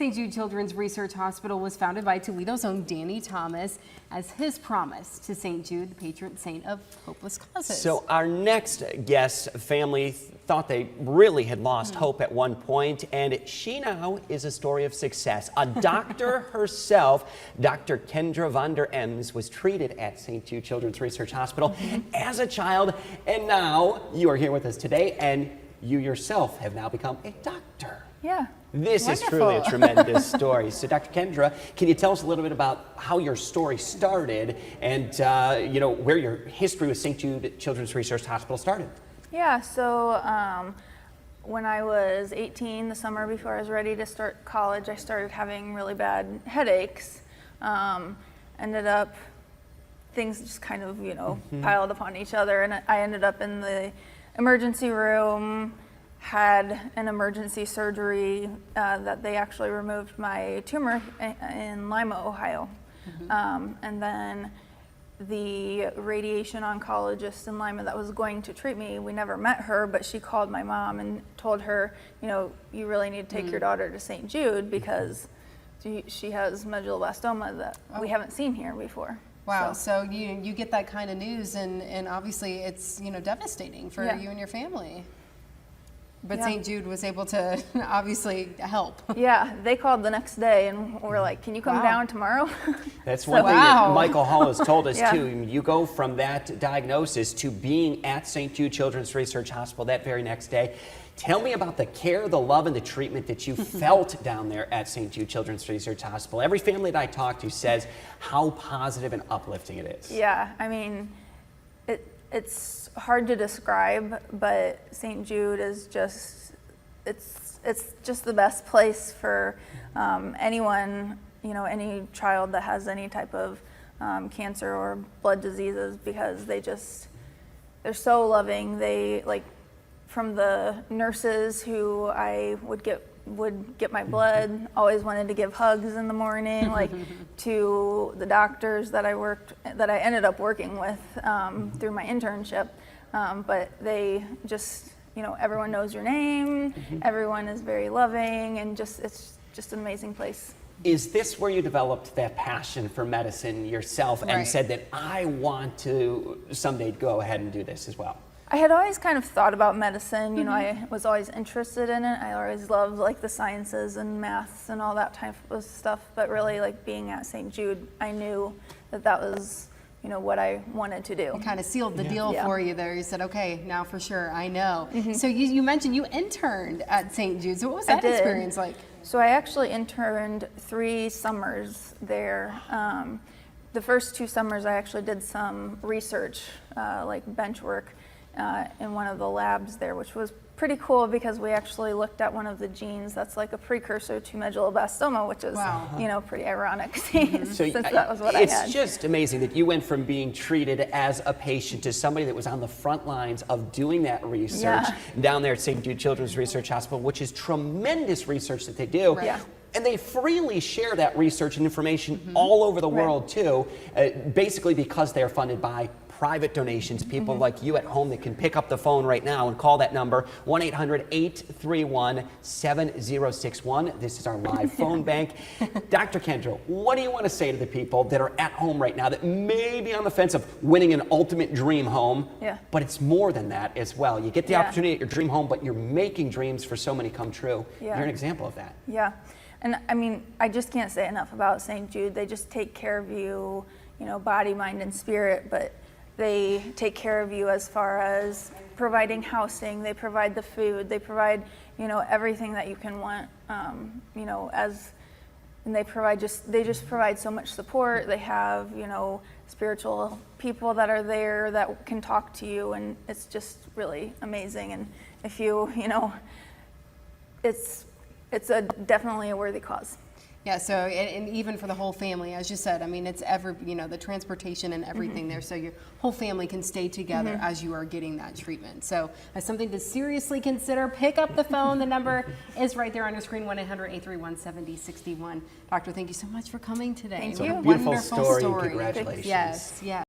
St. Jude Children's Research Hospital was founded by Toledo's own Danny Thomas as his promise to St. Jude, the patron saint of hopeless causes. So our next guest family thought they really had lost hope at one point, and she now is a story of success. A doctor herself, Dr. Kendra van der Ems, was treated at St. Jude Children's Research Hospital as a child, and now you are here with us today, and you yourself have now become a doctor. Yeah. This is truly a tremendous story. So, Dr. Kendra, can you tell us a little bit about how your story started and, where your history with St. Jude Children's Research Hospital started? Yeah, so when I was 18, the summer before I was ready to start college, I started having really bad headaches. Ended up, things just kind of, piled upon each other, and I ended up in the emergency room, had an emergency surgery that they actually removed my tumor in Lima, Ohio. And then the radiation oncologist in Lima that was going to treat me, we never met her, but she called my mom and told her, you really need to take your daughter to St. Jude because she has medulloblastoma that we haven't seen here before. Wow, so you get that kind of news, and obviously it's devastating for you and your family. But St. Jude was able to obviously help. Yeah, they called the next day and were like, can you come down tomorrow? That's one thing that Michael Hall has told us too. You go from that diagnosis to being at St. Jude Children's Research Hospital that very next day. Tell me about the care, the love, and the treatment that you felt down there at St. Jude Children's Research Hospital. Every family that I talk to says how positive and uplifting it is. Yeah, I mean, it's hard to describe, but St. Jude is just, it's just the best place for anyone, any child that has any type of cancer or blood diseases, because they're so loving. They, like, from the nurses who I would get my blood, always wanted to give hugs in the morning, like, to the doctors that I ended up working with through my internship. But they just, everyone knows your name, everyone is very loving, and it's just an amazing place. Is this where you developed that passion for medicine yourself and said that I want to someday go ahead and do this as well? I had always kind of thought about medicine, I was always interested in it. I always loved like the sciences and maths and all that type of stuff, but really, like, being at St. Jude, I knew that was, what I wanted to do. It kind of sealed the deal for you there. You said, okay, now for sure, I know. So you mentioned you interned at St. Jude. So what was that experience like? So I actually interned 3 summers there. The first 2 summers I actually did some research, like bench work, in one of the labs there, which was pretty cool because we actually looked at one of the genes that's like a precursor to medulloblastoma, which is, pretty ironic since that was what I had. It's just amazing that you went from being treated as a patient to somebody that was on the front lines of doing that research down there at St. Jude Children's Research Hospital, which is tremendous research that they do. And they freely share that research and information all over the world too, basically because they're funded by private donations, people like you at home that can pick up the phone right now and call that number, 1-800-831-7061. This is our live phone bank. Dr. Kendra, what do you want to say to the people that are at home right now that may be on the fence of winning an ultimate dream home, but it's more than that as well? You get the opportunity at your dream home, but you're making dreams for so many come true. You're an example of that. Yeah, and I mean, I just can't say enough about St. Jude. They just take care of you, body, mind, and spirit, but they take care of you as far as providing housing. They provide the food. They provide, everything that you can want. And they just provide so much support. They have, spiritual people that are there that can talk to you, and it's just really amazing. And if you, it's definitely a worthy cause. Yeah, so, and even for the whole family, as you said, I mean, it's the transportation and everything there, so your whole family can stay together as you are getting that treatment. So, as something to seriously consider, pick up the phone. The number is right there on your screen, 1-800-831-7061. Doctor, thank you so much for coming today. Thank you. Beautiful story. Congratulations. Yes, yes.